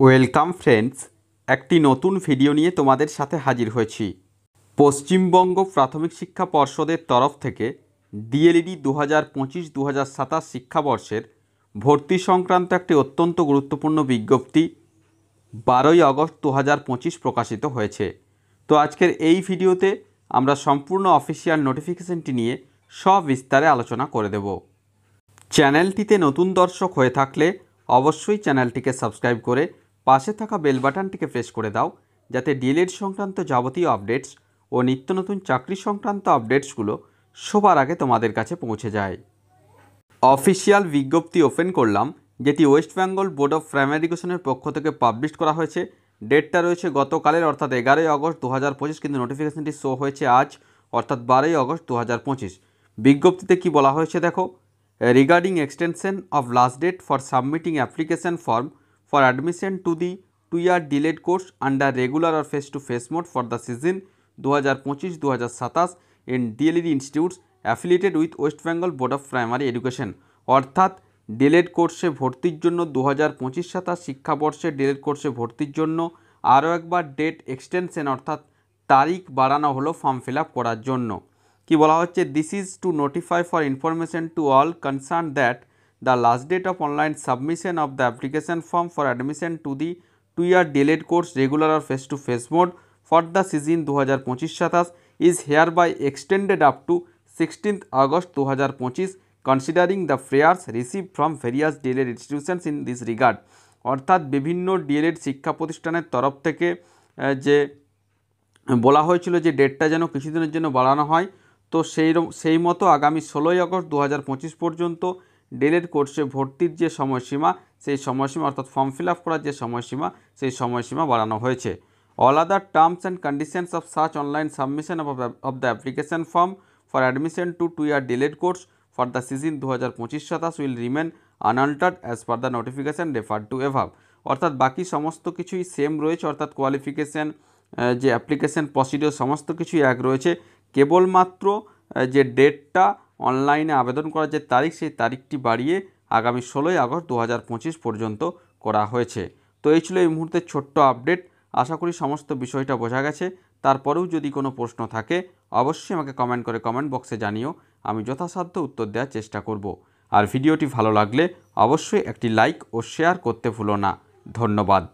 Welcome friends, একটি নতুন video নিয়ে তোমাদের সাথে হাজির হয়েছি। পশ্চিমবঙ্গ প্রাথমিক শিক্ষা পর্ষদের তরফ থেকে ডিএলইডি 2025-2027 শিক্ষাবর্ষের ভর্তি সংক্রান্ত একটি অত্যন্ত গুরুত্বপূর্ণ বিজ্ঞপ্তি 12ই আগস্ট 2025 প্রকাশিত হয়েছে। তো আজকের এই ভিডিওতে আমরা সম্পূর্ণ অফিসিয়াল নোটিফিকেশনটি নিয়ে সবিস্তারে আলোচনা করে দেব। চ্যানেলটিতে নতুন দর্শক হয়ে থাকলে অবশ্যই চ্যানেলটিকে সাবস্ক্রাইব করে পাশে থাকা বেল বাটনটিকে প্রেস করে দাও, যাতে ডিএলএড সংক্রান্ত যাবতীয় আপডেটস ও নিত্য নতুন চাকরি সংক্রান্ত আপডেটসগুলো সবার আগে তোমাদের কাছে পৌঁছে যায়। অফিসিয়াল বিজ্ঞপ্তি ওপেন করলাম, যেটি West Bengal board of primary এডুকেশনের পক্ষ থেকে পাবলিশ করা হয়েছে। ডেটটা রয়েছে গতকালের, অর্থাৎ 11ই আগস্ট 2025, কিন্তু নোটিফিকেশনটি শো হয়েছে আজ, অর্থাৎ 12ই আগস্ট 2025। বিজ্ঞপ্তিতে কি বলা হয়েছে দেখো। Regarding extension of last date for submitting application form for admission to the 2-year delayed course under regular or face-to-face mode for the season 2025-2027 in DLED institutes affiliated with West Bengal Board of Primary Education। অর্থাৎ delayed কোর্সে ভর্তির জন্য 2025-27 শিক্ষাবর্ষে delayed কোর্সে ভর্তির জন্য আরও একবার ডেট এক্সটেনশন অর্থাৎ তারিখ বাড়ানো হলো ফর্ম ফিল আপ করার জন্য। কি বলা হচ্ছে, this is to notify for information to all concern that the last date of online submission of the application form for admission to the 2-year delayed course regular or face-to-face mode for the season 2025-27 is hereby extended up to 16th August 2025 considering the prayers received from various delayed institutions in this regard। অর্থাৎ বিভিন্ন D.El.Ed শিক্ষা প্রতিষ্ঠানের তরফ থেকে যে বলা হয়েছিল যে ডেটটা যেন কিছুদিনের জন্য বাড়ানো হয়, তো সেই মতো আগামী 16ই আগস্ট 2025 পর্যন্ত ডিএলএড কোর্সে ভর্তির যে সময়সীমা, সেই সময়সীমা অর্থাৎ ফর্ম ফিল আপ করার যে সময়সীমা, সেই সময়সীমা বাড়ানো হয়েছে। All other terms and conditions of such online submission of the application form for admission to 2-year DElEd course for the season 2025-27 will remain unaltered as per the notification refer to এভাব। অর্থাৎ বাকি সমস্ত কিছুই same রয়েছে, অর্থাৎ qualification, যে application procedure সমস্ত কিছুই এক রয়েছে। কেবলমাত্র যে ডেটটা অনলাইনে আবেদন করার যে তারিখ, সেই তারিখটি বাড়িয়ে আগামী 16ই আগস্ট 2025 পর্যন্ত করা হয়েছে। তো এই ছিল এই মুহূর্তে ছোট্ট আপডেট। আশা করি সমস্ত বিষয়টা বোঝা গেছে। তারপরেও যদি কোনো প্রশ্ন থাকে অবশ্যই আমাকে কমেন্ট করে কমেন্ট বক্সে জানিও, আমি যথাসাধ্য উত্তর দেওয়ার চেষ্টা করব। আর ভিডিওটি ভালো লাগলে অবশ্যই একটি লাইক ও শেয়ার করতে ভুলো না। ধন্যবাদ।